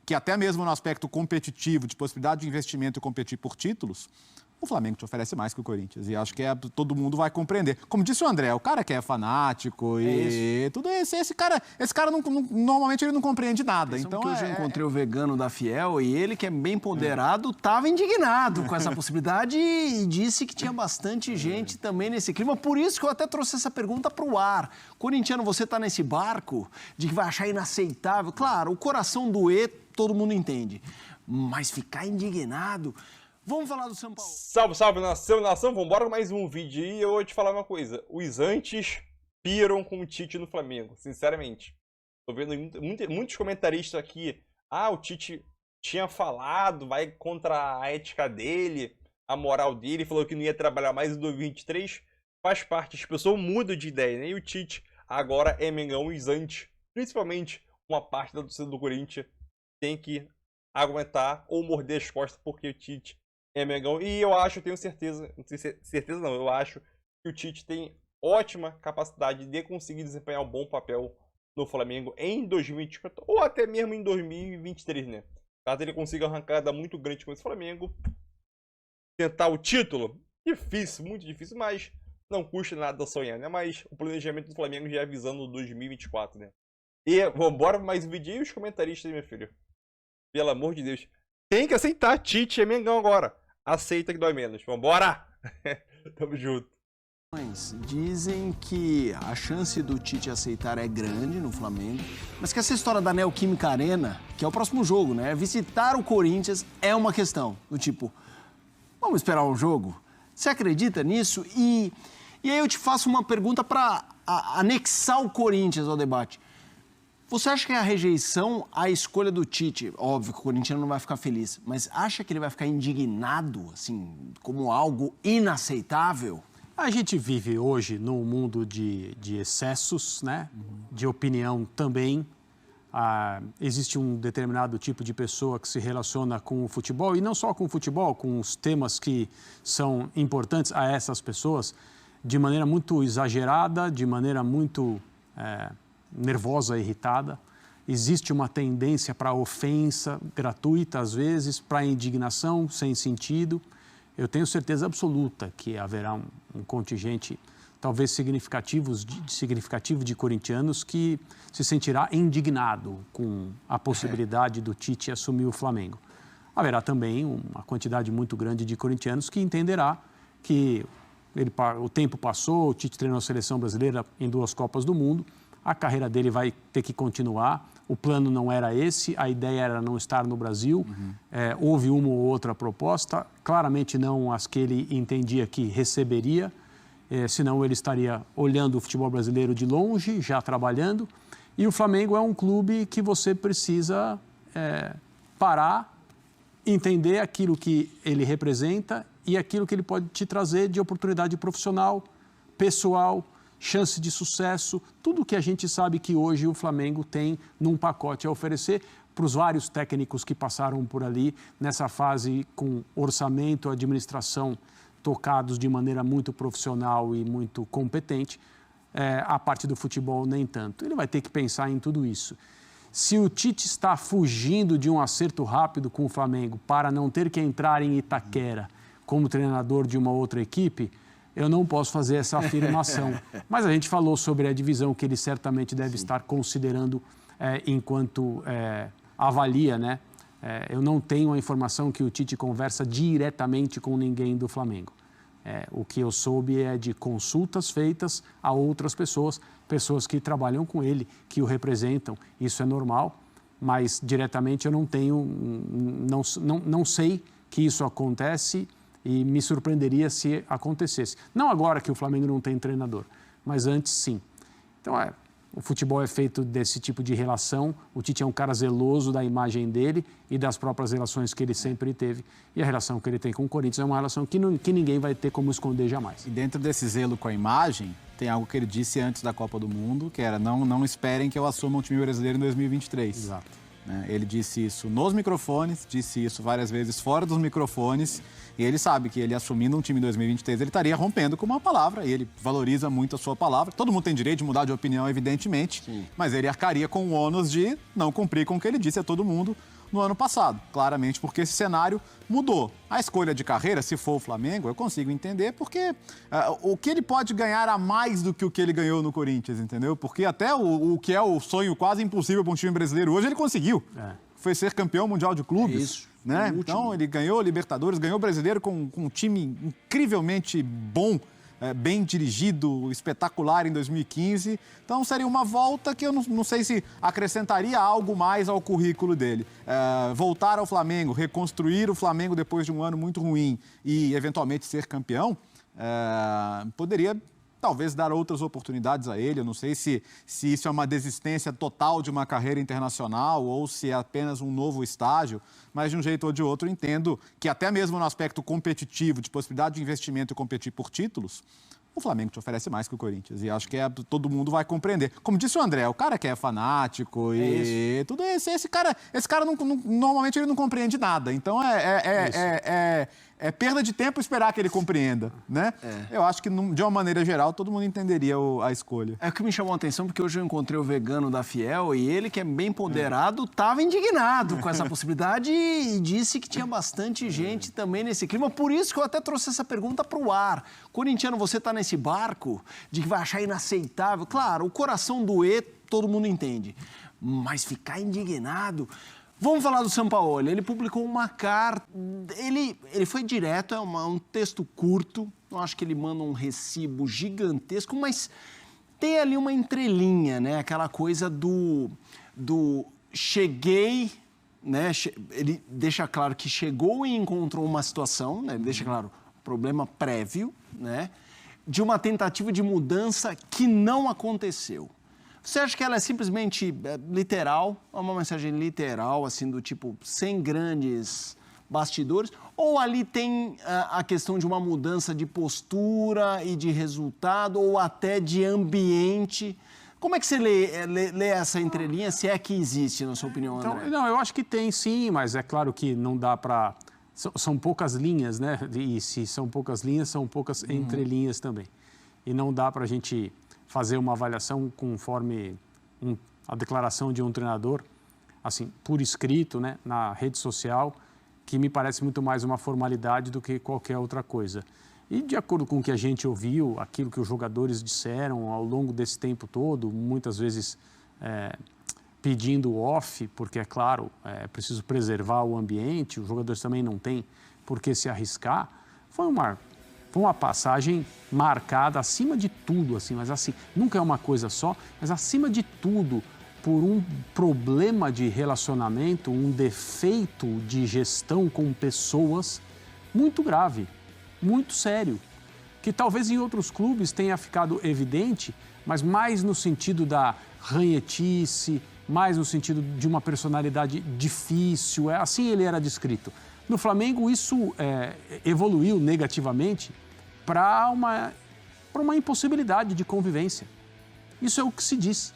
que até mesmo no aspecto competitivo, de possibilidade de investimento e competir por títulos, o Flamengo te oferece mais que o Corinthians. E acho que todo mundo vai compreender. Como disse o André, o cara que é fanático e tudo isso. Esse cara normalmente ele não compreende nada. Então, que hoje eu encontrei o vegano da Fiel e ele, que é bem ponderado, estava indignado com essa possibilidade e disse que tinha bastante gente também nesse clima. Por isso que eu até trouxe essa pergunta para o ar. Corintiano, você está nesse barco de que vai achar inaceitável? Claro, o coração doer, todo mundo entende. Mas ficar indignado... Vamos falar do São Paulo. Salve, salve, nação. Vambora com mais um vídeo. E eu vou te falar uma coisa. Os antes piram com o Tite no Flamengo, sinceramente. Tô vendo muitos comentaristas aqui. Ah, o Tite tinha falado, vai contra a ética dele, a moral dele, falou que não ia trabalhar mais em 2023. Faz parte, as pessoas mudam de ideia, né? E o Tite agora é Mengão. Os antes, principalmente uma parte da torcida do Corinthians, tem que aguentar ou morder as costas porque o Tite é Mengão. E eu tenho certeza, não tenho certeza não, eu acho que o Tite tem ótima capacidade de conseguir desempenhar um bom papel no Flamengo em 2024 ou até mesmo em 2023, né? Caso ele consiga uma arrancada muito grande com esse Flamengo, tentar o título, difícil, muito difícil, mas não custa nada sonhar, né? Mas o planejamento do Flamengo já é visando 2024, né? E vambora para mais um vídeo. E os comentaristas, meu filho? Pelo amor de Deus. Tem que aceitar, Tite é Mengão agora. Aceita que dói menos. Vambora! Tamo junto. Dizem que a chance do Tite aceitar é grande no Flamengo, mas que essa história da Neoquímica Arena, que é o próximo jogo, né? Visitar o Corinthians é uma questão. Do tipo, vamos esperar um jogo? Você acredita nisso? E aí eu te faço uma pergunta para anexar o Corinthians ao debate. Você acha que a rejeição à escolha do Tite, óbvio que o corintiano não vai ficar feliz, mas acha que ele vai ficar indignado, assim, como algo inaceitável? A gente vive hoje num mundo de excessos, né? De opinião também. Existe um determinado tipo de pessoa que se relaciona com o futebol, e não só com o futebol, com os temas que são importantes a essas pessoas, de maneira muito exagerada, de maneira muito... nervosa, irritada. Existe uma tendência para ofensa gratuita, às vezes, para indignação sem sentido. Eu tenho certeza absoluta que haverá um contingente, talvez significativo de corintianos que se sentirá indignado com a possibilidade do Tite assumir o Flamengo. Haverá também uma quantidade muito grande de corintianos que entenderá que o tempo passou, o Tite treinou a seleção brasileira em 2 Copas do Mundo, a carreira dele vai ter que continuar, o plano não era esse, a ideia era não estar no Brasil, houve uma ou outra proposta, claramente não as que ele entendia que receberia, senão ele estaria olhando o futebol brasileiro de longe, já trabalhando, e o Flamengo é um clube que você precisa parar, entender aquilo que ele representa e aquilo que ele pode te trazer de oportunidade profissional, pessoal, chance de sucesso, tudo que a gente sabe que hoje o Flamengo tem num pacote a oferecer para os vários técnicos que passaram por ali nessa fase com orçamento, administração tocados de maneira muito profissional e muito competente, a parte do futebol nem tanto. Ele vai ter que pensar em tudo isso. Se o Tite está fugindo de um acerto rápido com o Flamengo para não ter que entrar em Itaquera como treinador de uma outra equipe, eu não posso fazer essa afirmação. Mas a gente falou sobre a divisão que ele certamente deve estar considerando enquanto avalia, né? Eu não tenho a informação que o Tite conversa diretamente com ninguém do Flamengo. O que eu soube é de consultas feitas a outras pessoas, pessoas que trabalham com ele, que o representam. Isso é normal, mas diretamente eu não tenho, não sei que isso acontece. E me surpreenderia se acontecesse. Não agora que o Flamengo não tem treinador, mas antes sim. Então, o futebol é feito desse tipo de relação. O Tite é um cara zeloso da imagem dele e das próprias relações que ele sempre teve. E a relação que ele tem com o Corinthians é uma relação que ninguém vai ter como esconder jamais. E dentro desse zelo com a imagem, tem algo que ele disse antes da Copa do Mundo, que era não esperem que eu assuma um time brasileiro em 2023. Exato. Ele disse isso nos microfones, disse isso várias vezes fora dos microfones E ele sabe que ele assumindo um time em 2023, ele estaria rompendo com uma palavra, e ele valoriza muito a sua palavra. Todo mundo tem direito de mudar de opinião, evidentemente, mas ele arcaria com o ônus de não cumprir com o que ele disse a todo mundo no ano passado, claramente, porque esse cenário mudou. A escolha de carreira, se for o Flamengo, eu consigo entender, porque o que ele pode ganhar a mais do que o que ele ganhou no Corinthians, entendeu? Porque até o que é o sonho quase impossível para um time brasileiro hoje, ele conseguiu. Foi ser campeão mundial de clubes. É isso. Né? Então, ele ganhou Libertadores, ganhou o Brasileiro com um time incrivelmente bom, bem dirigido, espetacular em 2015. Então, seria uma volta que eu não sei se acrescentaria algo mais ao currículo dele. Voltar ao Flamengo, reconstruir o Flamengo depois de um ano muito ruim e, eventualmente, ser campeão, poderia talvez dar outras oportunidades a ele. Eu não sei se isso é uma desistência total de uma carreira internacional ou se é apenas um novo estágio, mas de um jeito ou de outro entendo que até mesmo no aspecto competitivo, de possibilidade de investimento e competir por títulos, o Flamengo te oferece mais que o Corinthians. E acho que todo mundo vai compreender. Como disse o André, o cara que é fanático e tudo isso, esse cara normalmente ele não compreende nada. Então é perda de tempo esperar que ele compreenda, né? Eu acho que, de uma maneira geral, todo mundo entenderia a escolha. É o que me chamou a atenção, porque hoje eu encontrei o vegano da Fiel e ele, que é bem ponderado, estava indignado com essa possibilidade e disse que tinha bastante gente também nesse clima. Por isso que eu até trouxe essa pergunta para o ar. Corintiano, você está nesse barco de que vai achar inaceitável? Claro, o coração doer, todo mundo entende. Mas ficar indignado... Vamos falar do Sampaoli. Ele publicou uma carta, ele foi direto, é um texto curto, eu acho que ele manda um recibo gigantesco, mas tem ali uma entrelinha, né? Aquela coisa do cheguei, né? Ele deixa claro que chegou e encontrou uma situação, né? Ele deixa claro, problema prévio, né? De uma tentativa de mudança que não aconteceu. Você acha que ela é simplesmente literal, é uma mensagem literal, assim, do tipo, sem grandes bastidores? Ou ali tem a questão de uma mudança de postura e de resultado, ou até de ambiente? Como é que você lê essa entrelinha, se é que existe, na sua opinião, André? Então, não, eu acho que tem sim, mas é claro que não dá para... São poucas linhas, né? E se são poucas linhas, são poucas entrelinhas também. E não dá para a gente... fazer uma avaliação conforme a declaração de um treinador, assim, por escrito, né, na rede social, que me parece muito mais uma formalidade do que qualquer outra coisa. E de acordo com o que a gente ouviu, aquilo que os jogadores disseram ao longo desse tempo todo, muitas vezes pedindo off, porque, é claro, é preciso preservar o ambiente, os jogadores também não têm por que se arriscar, foi uma passagem marcada acima de tudo, assim, mas assim, nunca é uma coisa só, mas acima de tudo, por um problema de relacionamento, um defeito de gestão com pessoas muito grave, muito sério, que talvez em outros clubes tenha ficado evidente, mas mais no sentido da ranhetice, mais no sentido de uma personalidade difícil, assim ele era descrito. No Flamengo, isso evoluiu negativamente para uma impossibilidade de convivência. Isso é o que se diz.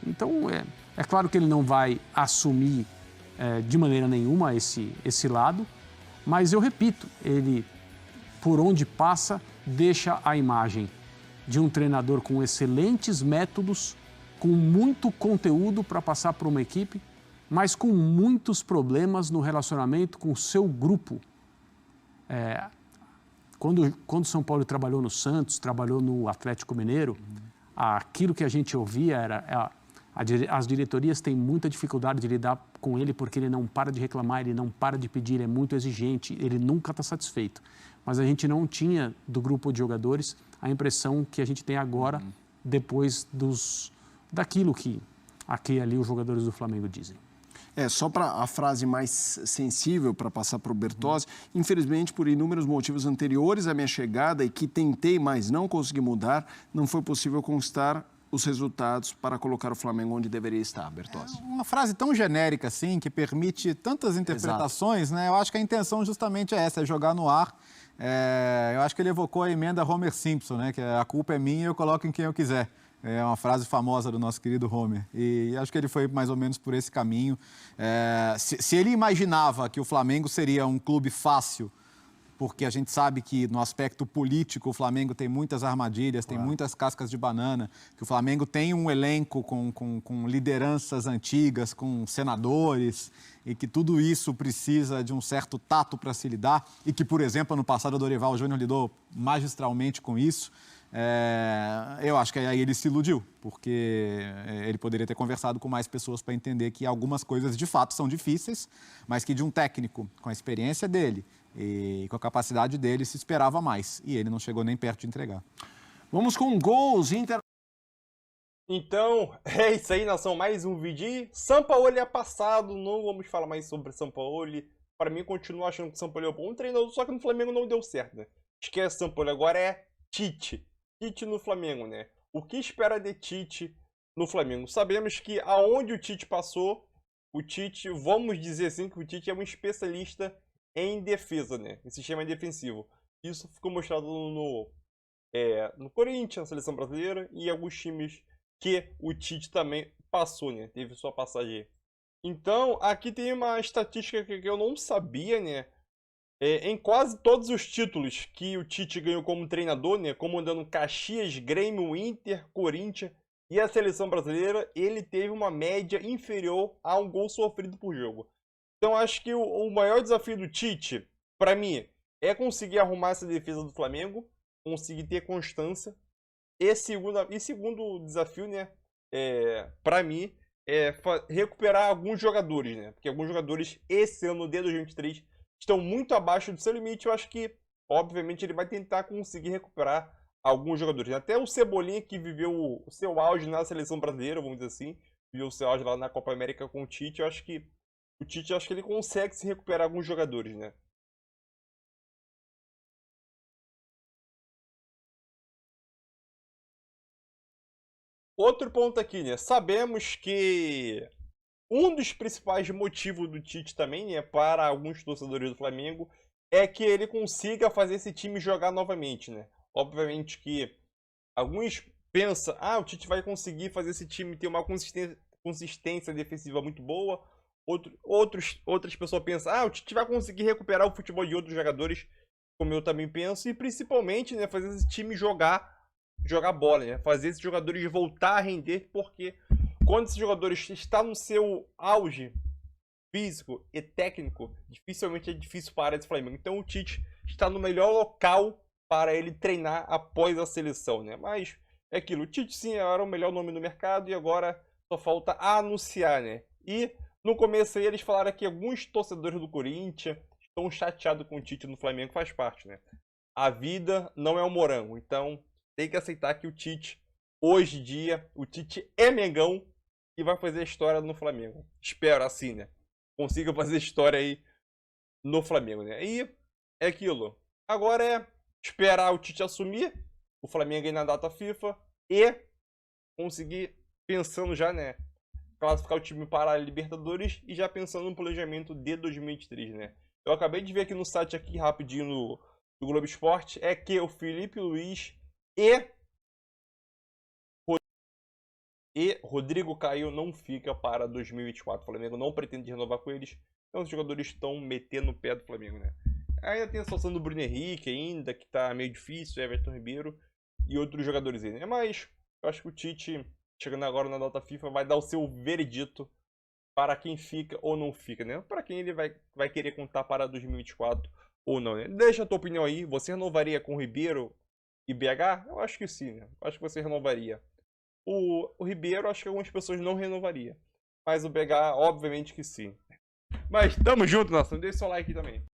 Então, é claro que ele não vai assumir de maneira nenhuma esse lado, mas eu repito, ele, por onde passa, deixa a imagem de um treinador com excelentes métodos, com muito conteúdo para passar para uma equipe, mas com muitos problemas no relacionamento com o seu grupo. Quando o São Paulo trabalhou no Santos, trabalhou no Atlético Mineiro, aquilo que a gente ouvia era as diretorias têm muita dificuldade de lidar com ele porque ele não para de reclamar, ele não para de pedir, ele é muito exigente, ele nunca está satisfeito. Mas a gente não tinha, do grupo de jogadores, a impressão que a gente tem agora, depois daquilo que aqui e ali os jogadores do Flamengo dizem. Só para a frase mais sensível para passar para o Bertozzi, infelizmente, por inúmeros motivos anteriores à minha chegada e que tentei, mas não consegui mudar, não foi possível conquistar os resultados para colocar o Flamengo onde deveria estar, Bertozzi. Uma frase tão genérica assim, que permite tantas interpretações, né? Eu acho que a intenção justamente é essa, é jogar no ar. Eu acho que ele evocou a emenda Homer Simpson, né? Que a culpa é minha e eu coloco em quem eu quiser. É uma frase famosa do nosso querido Homer. E acho que ele foi mais ou menos por esse caminho. Se ele imaginava que o Flamengo seria um clube fácil porque a gente sabe que no aspecto político o Flamengo tem muitas armadilhas, tem muitas cascas de banana, que o Flamengo tem um elenco com lideranças antigas, com senadores, e que tudo isso precisa de um certo tato para se lidar, e que, por exemplo, ano passado o Dorival Júnior lidou magistralmente com isso. Eu acho que aí ele se iludiu, porque ele poderia ter conversado com mais pessoas para entender que algumas coisas de fato são difíceis, mas que de um técnico com a experiência dele e com a capacidade dele se esperava mais, e ele não chegou nem perto de entregar. Vamos com gols, Inter. Então, é isso aí, nação. Mais um vídeo. Sampaoli é passado, não vamos falar mais sobre Sampaoli. Para mim, continuo achando que o Sampaoli é um bom treinador, só que no Flamengo não deu certo, né? Esquece Sampaoli, agora é Tite. Tite no Flamengo, né? O que espera de Tite no Flamengo? Sabemos que aonde o Tite passou, o Tite, vamos dizer assim, que o Tite é um especialista em defesa, né? Em sistema defensivo. Isso ficou mostrado no Corinthians, na seleção brasileira, e alguns times que o Tite também passou, né? Teve sua passagem. Então, aqui tem uma estatística que eu não sabia, né? Em quase todos os títulos que o Tite ganhou como treinador, né? Comandando Caxias, Grêmio, Inter, Corinthians e a seleção brasileira, ele teve uma média inferior a um gol sofrido por jogo. Então, acho que o maior desafio do Tite, para mim, é conseguir arrumar essa defesa do Flamengo, conseguir ter constância. E segundo desafio, né, para mim, é recuperar alguns jogadores, né? Porque alguns jogadores, esse ano de 2023, estão muito abaixo do seu limite. Eu acho que, obviamente, ele vai tentar conseguir recuperar alguns jogadores. Até o Cebolinha, que viveu o seu auge na seleção brasileira, vamos dizer assim, viveu o seu auge lá na Copa América com o Tite. Eu acho que o Tite, ele consegue se recuperar alguns jogadores, né? Outro ponto aqui, né? Sabemos que um dos principais motivos do Tite também, né, para alguns torcedores do Flamengo, é que ele consiga fazer esse time jogar novamente, né? Obviamente que alguns pensam, o Tite vai conseguir fazer esse time ter uma consistência defensiva muito boa. Outras pessoas pensam, o Tite vai conseguir recuperar o futebol de outros jogadores, como eu também penso, e principalmente, né, fazer esse time jogar bola, né? Fazer esses jogadores voltar a render, porque quando esses jogadores estão no seu auge físico e técnico, dificilmente é difícil para esse Flamengo. Então o Tite está no melhor local para ele treinar após a seleção, né? Mas é aquilo, o Tite sim era o melhor nome no mercado e agora só falta anunciar, né? E no começo aí eles falaram que alguns torcedores do Corinthians estão chateados com o Tite no Flamengo, faz parte, né? A vida não é um morango, então tem que aceitar que o Tite, hoje em dia, o Tite é Mengão e vai fazer história no Flamengo. Espero assim, né? Consiga fazer história aí no Flamengo, né? E é aquilo. Agora é esperar o Tite assumir, o Flamengo aí na data FIFA e conseguir, pensando já, né? Classificar o time para a Libertadores e já pensando no planejamento de 2023, né? Eu acabei de ver aqui no site, aqui rapidinho do Globo Esporte, é que o Felipe Luiz e Rodrigo Caio não fica para 2024. O Flamengo não pretende renovar com eles. Então os jogadores estão metendo o pé do Flamengo, né? Ainda tem a situação do Bruno Henrique ainda, que tá meio difícil, Everton Ribeiro e outros jogadores aí, né? Mas eu acho que o Tite, chegando agora na data FIFA, vai dar o seu veredito para quem fica ou não fica, né? Para quem ele vai querer contar para 2024 ou não, né? Deixa a tua opinião aí. Você renovaria com o Ribeiro e BH? Eu acho que sim, né? Eu acho que você renovaria. O Ribeiro, acho que algumas pessoas não renovariam. Mas o BH, obviamente que sim. Mas tamo junto, nação. Deixa o seu like também.